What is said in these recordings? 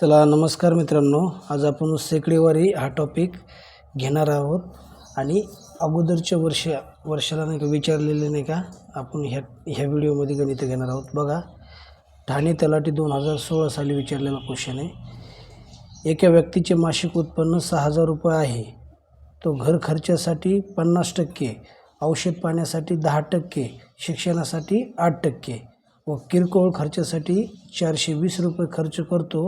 चला नमस्कार मित्रांनो, आज आपण शेकडेवारी हा टॉपिक घेणार आहोत आणि अगोदरच्या वर्षाला नाही का विचारलेले नाही का आपण ह्या व्हिडिओमध्ये गणित घेणार आहोत. बघा, ठाणे तलाठी 2016 साली विचारलेला क्वेश्चन आहे. एका व्यक्तीचे मासिक उत्पन्न 6,000 रुपये आहे. तो घर खर्चासाठी 50%, औषध पाण्यासाठी 10%, शिक्षणासाठी 8% व किरकोळ खर्चासाठी 420 रुपये खर्च करतो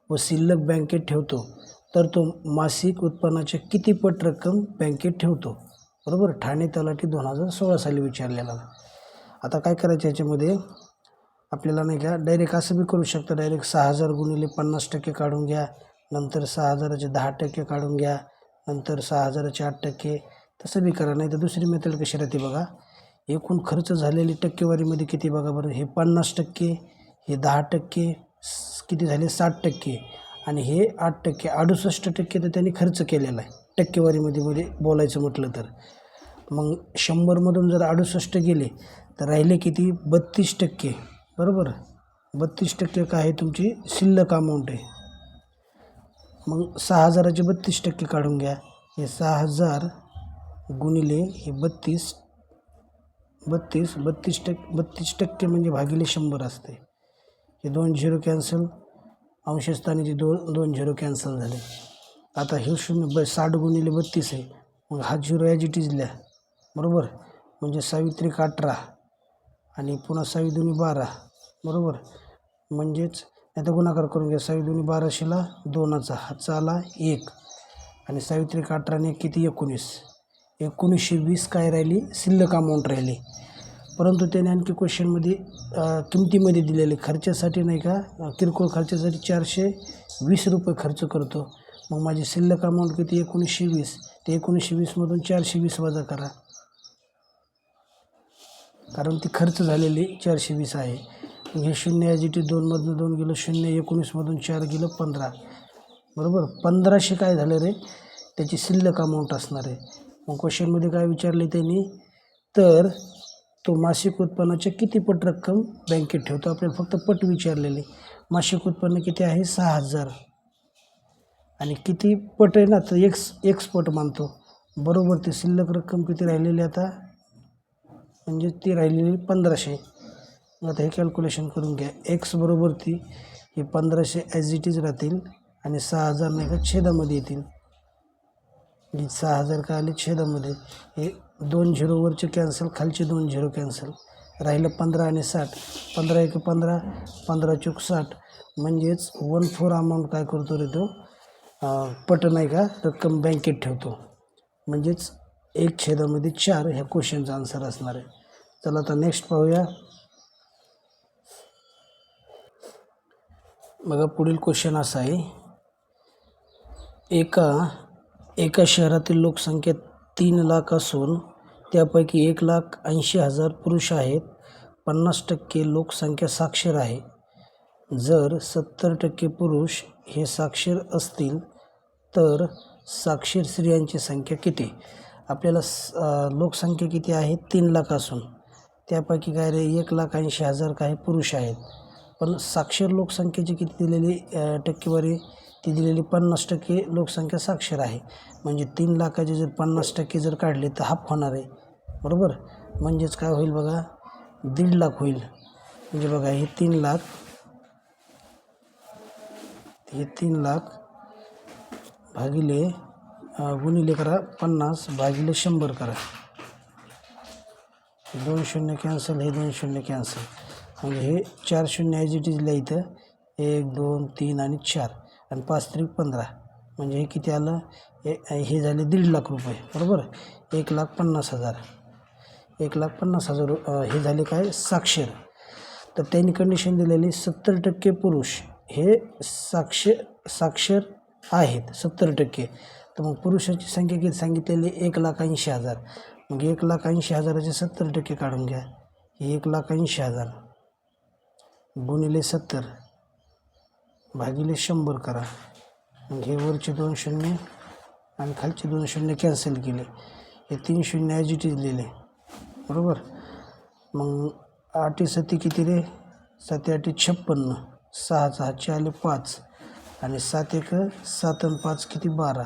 व शिल्लक बँकेत ठेवतो, तर तो मासिक उत्पन्नाच्या किती पट रक्कम बँकेत ठेवतो? बरोबर, ठाणे तलाठी 2016 साली विचारलेला. आता काय करायचं, याच्यामध्ये आपल्याला नाही का डायरेक्ट असं बी करू शकता. डायरेक्ट 6,000 गुणिले 50% काढून घ्या, नंतर 6,000चे 10% काढून घ्या, नंतर 6,000चे 8%, तसं बी करा. नाही तर दुसरी मेथड कशी राहते बघा, एकूण खर्च झालेली टक्केवारीमध्ये किती बघा बरं. हे 50%, हे 10%, किती झाले 60%, आणि हे 8%, 68% तर त्यांनी खर्च केलेला आहे टक्केवारीमध्ये बोलायचं म्हटलं तर. मग 100मधून जर 68 गेले तर राहिले किती 32%. बरोबर, 32% काय आहे तुमची शिल्लक अमाऊंट आहे. मग 6,000चे 32% काढून घ्या. हे 6,000 गुणिले हे 32% म्हणजे भागिले 100 असते. हे 2 झिरो कॅन्सल, अंशस्थानीचे 2 झिरो कॅन्सल झाले. आता हे 60 गुणिले 32 आहे. मग हा झिरो ॲज इट इज लिहा. बरोबर, म्हणजे 6 18 आणि पुन्हा 6 दुनी 12. बरोबर, म्हणजेच आता गुणाकार करून घ्या. 6 दुनी 12शीला 2चा हातचा आला 1 आणि 6 18 आणि 1 किती 19. 1920 काय राहिली शिल्लक अमाऊंट राहिली. परंतु त्याने आणखी क्वेश्चनमध्ये किमतीमध्ये दिलेले खर्चासाठी नाही का, किरकोळ खर्चासाठी 420 रुपये खर्च करतो. मग माझी शिल्लक अमाऊंट किती 1920. ते 1920मधून 420 वजा करा, कारण ती खर्च झालेली 420 आहे. मग हे 0 ॲज इट इज 2मधून 2 गेलं 0, 19मधून 4 गेलं 15. बरोबर, 1500 काय झालं रे, त्याची शिल्लक अमाऊंट असणार आहे. मग क्वेश्चनमध्ये काय विचारले त्यांनी, तर तो मासिक उत्पन्नाचे किती पट रक्कम बँकेत ठेवतो. आपल्याला फक्त पट विचारलेले. मासिक उत्पन्न किती आहे 6,000 आणि किती पट आहे ना, तर एक्स पट मानतो. बरोबर, ते शिल्लक रक्कम किती राहिलेली आता, म्हणजे ती राहिलेली 1500. आता हे कॅल्क्युलेशन करून घ्या. एक्स बरोबर ती हे 1500 ॲज इट इज राहतील आणि 6,000 नाही का छेदामध्ये येतील. 6,000 काय आले छेदामध्ये. हे 2 झिरोवरचे कॅन्सल, खालचे 2 झिरो कॅन्सल, राहिलं 15 आणि 60. 15 1 15, 15 चूक 60, म्हणजेच 1/4 अमाऊंट काय करतो रे तो पट नाही का रक्कम बँकेत ठेवतो. म्हणजेच 1/4 ह्या क्वेश्चनचा आन्सर असणार आहे. चला आता नेक्स्ट पाहूया. बघा, पुढील क्वेश्चन असा आहे. एका शहरातील लोकसंख्या 3 लाख असून त्यापैकी 1,80,000 पुरुष आहेत. 50% लोकसंख्या साक्षर आहे. जर 70% पुरुष हे साक्षर असतील तर साक्षर स्त्रियांची संख्या किती? आपल्याला लोकसंख्या किती आहे 3 लाख असून त्यापैकी काय रे 1,80,000 काही पुरुष आहेत. पण साक्षर लोकसंख्येची किती दिलेली टक्केवारी, ती दिलेली 50% लोकसंख्या साक्षर आहे. म्हणजे 3 लाखाचे जर 50% जर काढले तर हाफ होणार आहे. बरोबर, म्हणजेच काय होईल बघा 1.5 लाख होईल. म्हणजे बघा हे 3 लाख, हे 3 लाख भागिले गुणिले करा 50 भागिले 100 करा. 2 शून्य कॅन्सल, हे 2 शून्य कॅन्सल, म्हणजे हे 4 शून्य ॲज इट इज लिहायचं. 1 2 3 आणि 4 आणि 5 3 15, म्हणजे हे किती आलं, हे झाले 1.5 लाख रुपये. बरोबर, 1,50,000, 1,50,000 हे झाले काय साक्षर. तर त्यांनी कंडिशन दिलेली 70% पुरुष हे साक्षर आहेत 70%. तर मग पुरुषाची संख्या किती सांगितलेली 1,80,000. मग 1,80,000चे 70% काढून घ्या. हे 1,80,000 गुणिले 70 भागिले 100 करा. मग हे वरचे 2 शून्य आणि खालचे 2 शून्य कॅन्सल केले. हे 3 शून्य ॲज इट इज लिहिले. बरोबर, मग 8 7 किती रे, 7 8 56, 6चा हातचे आले 5 आणि 7 एक 7 आणि 5 किती 12,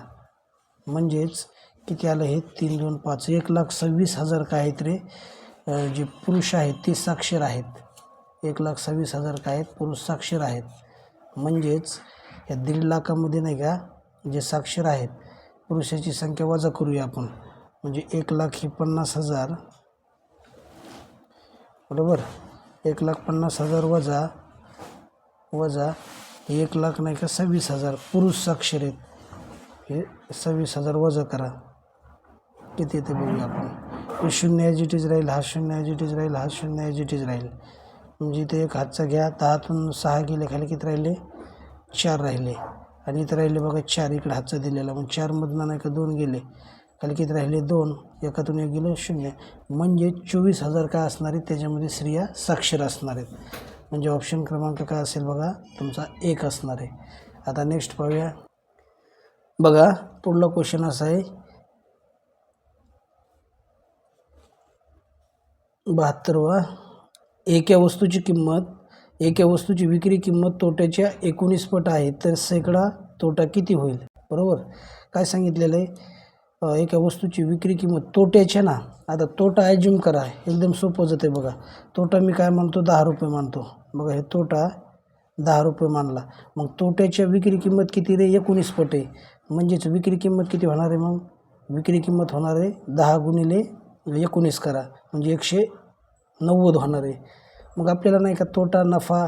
म्हणजेच किती आलं हे 3 2 5 1,26,000 काय आहेत रे जे पुरुष आहेत ते साक्षर आहेत. 1,26,000 काय आहेत पुरुष साक्षर आहेत. म्हणजेच या 1.5 लाखामध्ये नाही का जे साक्षर आहेत पुरुषाची संख्या वजा करूया आपण, म्हणजे 1,50,000 बरोबर. 1,50,000 वजा 1 लाख नाही का 26,000 पुरुष साक्षर आहेत. हे 26,000 वजा करा किती येते बघूया आपण. हे 0 ॲज इट इज राहील, हा 0 ॲज इट इज राहील, हा 0 ॲज इट इज राहील. म्हणजे इथे एक हातचा घ्या, 10तून 6 गेले खाली किती राहिले 4 राहिले, आणि इथे राहिले बघा 4 इकडे हातचा दिलेला, मग 4मधनं नाही का 2 गेले खाली किती राहिले 2, एकातून 1 गेलं 0. म्हणजे 24,000 काय असणार आहे त्याच्यामध्ये स्त्रिया साक्षर असणार आहेत. म्हणजे ऑप्शन क्रमांक काय असेल बघा तुमचा 1 असणार आहे. आता नेक्स्ट पाहूया बघा. पुढला क्वेश्चन असा आहे 72वा. एका वस्तूची विक्री किंमत तोट्याच्या 19 पट आहे, तर सैकडा तोटा किती होईल. बरोबर. काय सांगितलेलं आहे एका वस्तूची विक्री किंमत तोट्याच्या ना. आता तोटा ॲज्युम करा, एकदम सोपं जाते बघा. तोटा मी काय मानतो 10 रुपये मानतो बघा. हे तोटा 10 रुपये मानला, मग तोट्याच्या विक्री किंमत किती रे 19 पट आहे. म्हणजेच विक्री किंमत किती होणार आहे, मग विक्री किंमत होणार आहे 10 गुणिले 19 करा, म्हणजे 190 होणार आहे. मग आपल्याला नाही का तोटा नफा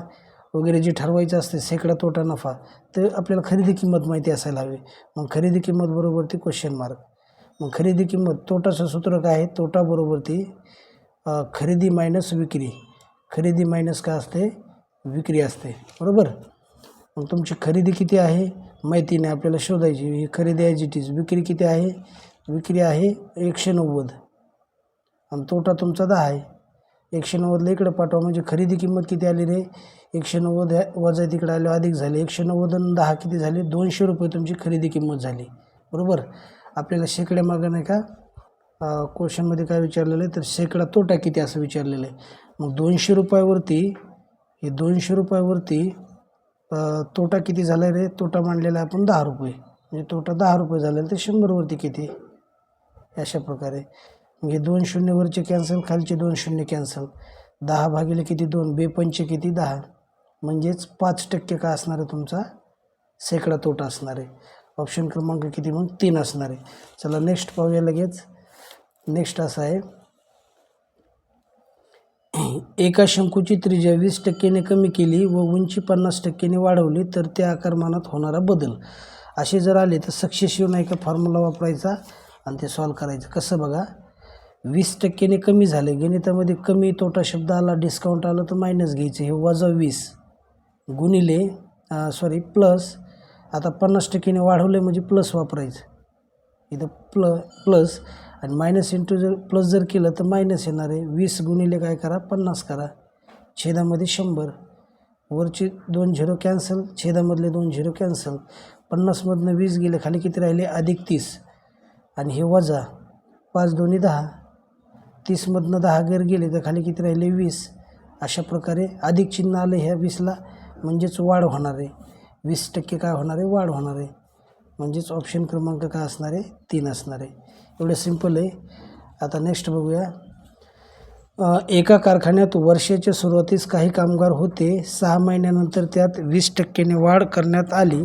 वगैरे जे ठरवायचं असते सैकडा तोटा नफा, तर आपल्याला खरेदी किंमत माहिती असायला हवी. मग खरेदी किंमत बरोबर ती क्वेश्चन मार्क. मग खरेदी किंमत तोटाचं सूत्र काय आहे, तोटा बरोबर ती खरेदी मायनस विक्री. खरेदी मायनस काय असते विक्री असते बरोबर. मग तुमची खरेदी किती आहे माहिती नाही, आपल्याला शोधायची. ही खरेदी ॲज इट इज. विक्री किती आहे, विक्री आहे 190 आणि तोटा तुमचा 10 आहे. 190ला इकडे पाठवा, म्हणजे खरेदी किंमत किती आली रे 190 वजा तिकडे आले अधिक झाले 190 आणि 10 किती झाले 200 रुपये तुमची खरेदी किंमत झाली बरोबर. आपल्याला शेकड्या मागं नाही का क्वेश्चनमध्ये काय विचारलेलं आहे, तर शेकडा तोटा किती असं विचारलेलं आहे. मग 200 रुपयावरती हे 200 रुपयावरती तोटा किती झाला रे, तोटा मांडलेला आहे आपण 10 रुपये, म्हणजे तोटा 10 रुपये झालेला, तर 100वरती किती अशा प्रकारे. मग हे 2 शून्यवरचे कॅन्सल, खालचे 2 शून्य कॅन्सल, 10 भागिले किती 2, 2 पंचे किती 10, म्हणजेच 5% काय असणार आहे तुमचा शेकडा तोटा असणार आहे. ऑप्शन क्रमांक किती मग 3 असणार आहे. चला नेक्स्ट पाहूया लगेच. नेक्स्ट असा आहे एका शंकूची त्रिज्या 20% कमी केली व उंची 50% वाढवली तर त्या आकारमानात होणारा बदल. असे जर आले तर सक्सेसिव्ह नाही का फॉर्म्युला वापरायचा आणि ते सॉल्व करायचं. कसं बघा, 20% कमी झाले, गणितामध्ये कमी तोटा शब्द आला, डिस्काउंट आलं तर मायनस घ्यायचं, हे वजा 20 गुणिले प्लस. आता 50% वाढवले म्हणजे प्लस वापरायचं, इथं प्लस आणि मायनस इंटू जर प्लस जर केलं तर मायनस येणार आहे. 20 गुणिले काय करा 50 करा, छेदामध्ये 100, वरचे 2 झिरो कॅन्सल, छेदामधले 2 झिरो कॅन्सल, 50मधनं 20 गेले खाली किती राहिले अधिक 30 आणि हे वजा 5 दोन्ही 10, 30मधनं 10 गैर गेले तर खाली किती राहिले 20. अशा प्रकारे अधिक चिन्ह आलं ह्या 20ला, म्हणजेच वाढ होणार आहे. 20% काय होणार आहे वाढ होणार आहे. म्हणजेच ऑप्शन क्रमांक काय असणार आहे 3 असणार आहे. एवढं सिंपल आहे. आता नेक्स्ट बघूया. एका कारखान्यात वर्षाच्या सुरुवातीस काही कामगार होते, 6 महिन्यानंतर त्यात 20% वाढ करण्यात आली.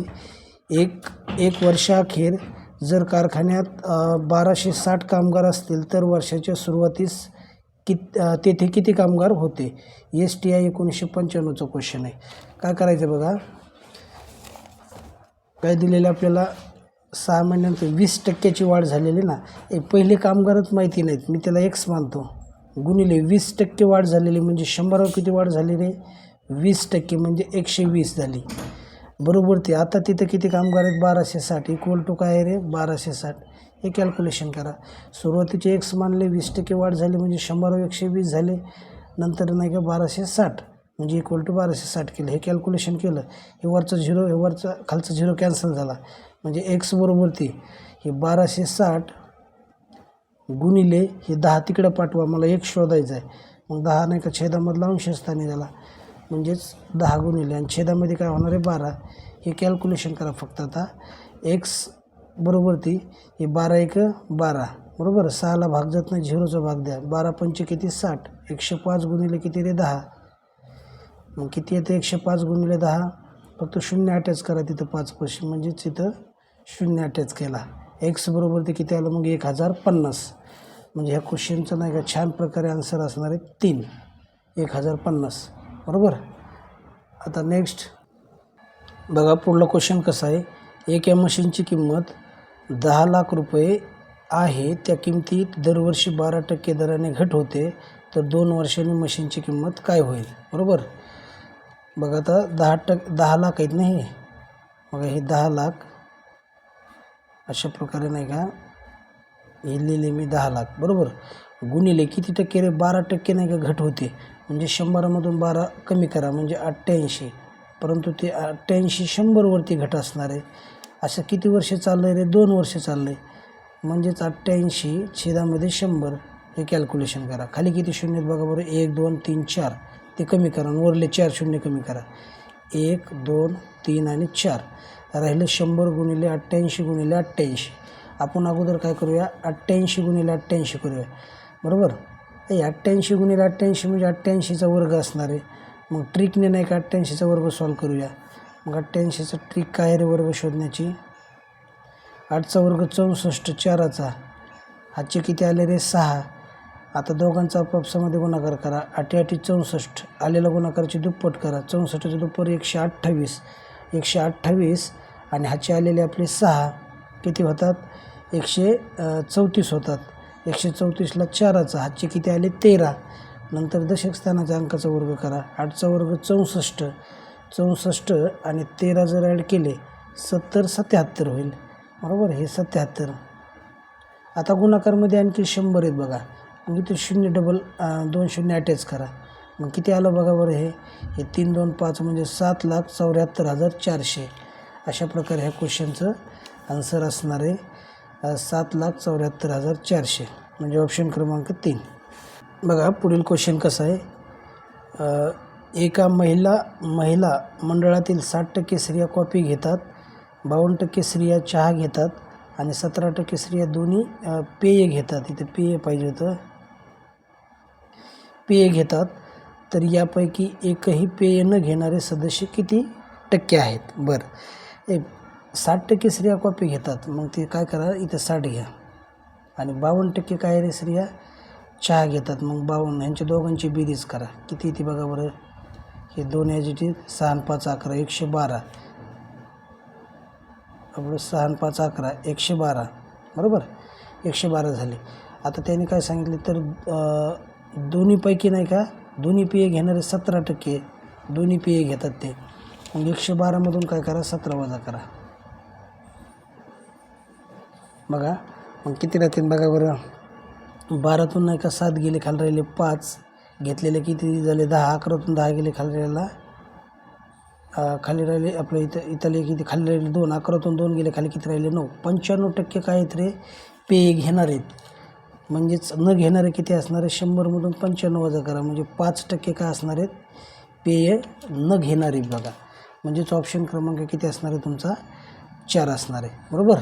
एक वर्षाअखेर जर कारखान्यात 1260 कामगार असतील तर वर्षाच्या सुरुवातीस तेथे किती कामगार होते. STI 1995चा क्वेश्चन आहे. काय करायचं बघा, काय दिलेलं आपल्याला 6 महिन्यानंतर 20% वाढ झालेली ना. पहिले कामगारच माहिती नाहीत, मी त्याला X मानतो, गुणिले 20% वाढ झालेली म्हणजे 100वर किती वाढ झाली रे 20% म्हणजे 120 झाली बरोबर. ते आता तिथं किती कामगार आहेत 1260 इक्वल टू काय आहे रे 1260. हे कॅल्क्युलेशन करा. सुरुवातीचे X मानले, 20% वाढ झाली म्हणजे 100वर 120 झाले, नंतर नाही का 1260 म्हणजे इक्वल टू 1260 केलं. हे कॅल्क्युलेशन केलं, हे वरचा झिरो हे वरचा खालचा झिरो कॅन्सल झाला, म्हणजे X बरोबर ती हे 1260 गुणिले हे 10 तिकडं पाठवा, मला 1 शोधायचं आहे. मग 10 नाही का छेदामधला अंशस्थानी झाला, म्हणजेच 10 गुणिले आणि छेदामध्ये काय होणार आहे 12. हे कॅल्क्युलेशन करा फक्त आता. एक्स बरोबर ती हे 12 एक 12 बरोबर. 6ला भाग जात नाही, 0चा भाग द्या. 12 पंचे किती 60. 105 गुणिले किती रे 10. मग किती येते 105 गुणिले 10. फक्त 0 अटॅच करा तिथं 5 म्हणजेच इथं 0 अटॅच केला. एक्स बरोबर ते किती आलं मग 1050. म्हणजे ह्या क्वेश्चनचं नाही का छान प्रकारे आन्सर असणार आहे 3. 1050 बरोबर. आता नेक्स्ट बघा पुढला क्वेश्चन कसा आहे. एक या मशीनची किंमत 10 लाख रुपये आहे. त्या किमतीत दरवर्षी 12% दराने घट होते. तर 2 वर्षांनी मशीनची किंमत काय होईल. बरोबर. बघा आता 10 लाख आहेत ना हे. बघा हे 10 लाख अशा प्रकारे नाही का हे लिहिले मी 10 लाख बरोबर. गुणिले किती टक्के रे 12% नाही का घट होते. म्हणजे 100मधून 12 कमी करा म्हणजे 88. परंतु ते 88 100वरती घट असणार आहे. असं किती वर्ष चाललं आहे रे 2 वर्ष चाललं आहे. म्हणजेच 88 छेदामध्ये 100 हे कॅल्क्युलेशन करा. खाली किती शून्य आहेत बघा बरं. 1 2 3 4 ते कमी करा आणि वरले 4 शून्य कमी करा. 1 2 3 आणि 4 राहिले 100 गुणिले 88 गुणिले 88. आपण अगोदर काय करूया 88 गुणिले 88 करूया बरोबर. 88 गुणिले 88 म्हणजे 88चा वर्ग असणार आहे. मग ट्रिकने नाही का 88चा वर्ग सॉल्व करूया. मग 88चा ट्रिक काय रे वर्ग शोधण्याची. 8चा वर्ग 64 4चा हातचे किती आले रे 6. आता दोघांचा आपापसामध्ये गुणाकार करा. 8 8 64 आलेला गुणाकाराची दुप्पट करा. 64च्या दुप्पट 128. 128 आणि हातचे आलेले आपले 6 किती होतात 134 होतात. 134ला 4चा हातचे किती आले 13. नंतर दशक स्थानाच्या अंकाचा वर्ग करा. 8चा वर्ग 64. 64 आणि 13 जर ॲड केले 70 77 होईल बरोबर. हे 77. आता गुणाकारमध्ये आणखी 100 आहेत बघा. मग इथे 0 डबल 2 शून्य अटॅच करा. मग किती आलं बघा बरं. हे 3 2 5 म्हणजे 7,74,400. अशा प्रकारे ह्या क्वेश्चनचं आन्सर असणार आहे 7,74,400 म्हणजे ऑप्शन क्रमांक 3. बघा पुढील क्वेश्चन कसं आहे. एका महिला मंडळातील 60% स्त्रिया कॉफी घेतात, 52% स्त्रिया चहा घेतात आणि 17% स्त्रिया दोन्ही पेय घेतात. इथं पेय पाहिजे होतं. पेय घेतात. तर यापैकी एकही पेय न घेणारे सदस्य किती टक्के आहेत. बरं 60% स्त्रिया कॉफी घेतात. मग ते काय करा इथं 60 घ्या. आणि 52% काय रे स्त्रिया चहा घेतात. मग 52 ह्यांच्या दोघांची बेरीज करा. किती ती बघा बरं. हे 2 ॲजिटिव 6 आणि 5 11 112. आपलं 6 आणि 5 11 112 बरोबर. 112 झाले. आता त्याने काय सांगितले तर दोन्हीपैकी नाही का दोन्ही पेय घेणारे 17% दोन्ही पेय घेतात ते. मग 112मधून काय करा 17 वजा करा. बघा मग किती राहतील बघा बरं. 12तून नाही का 7 गेले खाली राहिले 5 घेतलेले किती झाले 10. 11तून 10 गेले खाली राहिले आपलं इथले किती खाली राहिले 2. 11तून 2 गेले खाली किती राहिले 9. 95% काय आहेत रे पेय घेणार आहेत. म्हणजेच न घेणारे किती असणार आहे 100मधून 95 वजा करा म्हणजे 5% काय असणार आहेत पेय न घेणारे बघा. म्हणजेच ऑप्शन क्रमांक किती असणार आहे तुमचा 4 असणार आहे बरोबर.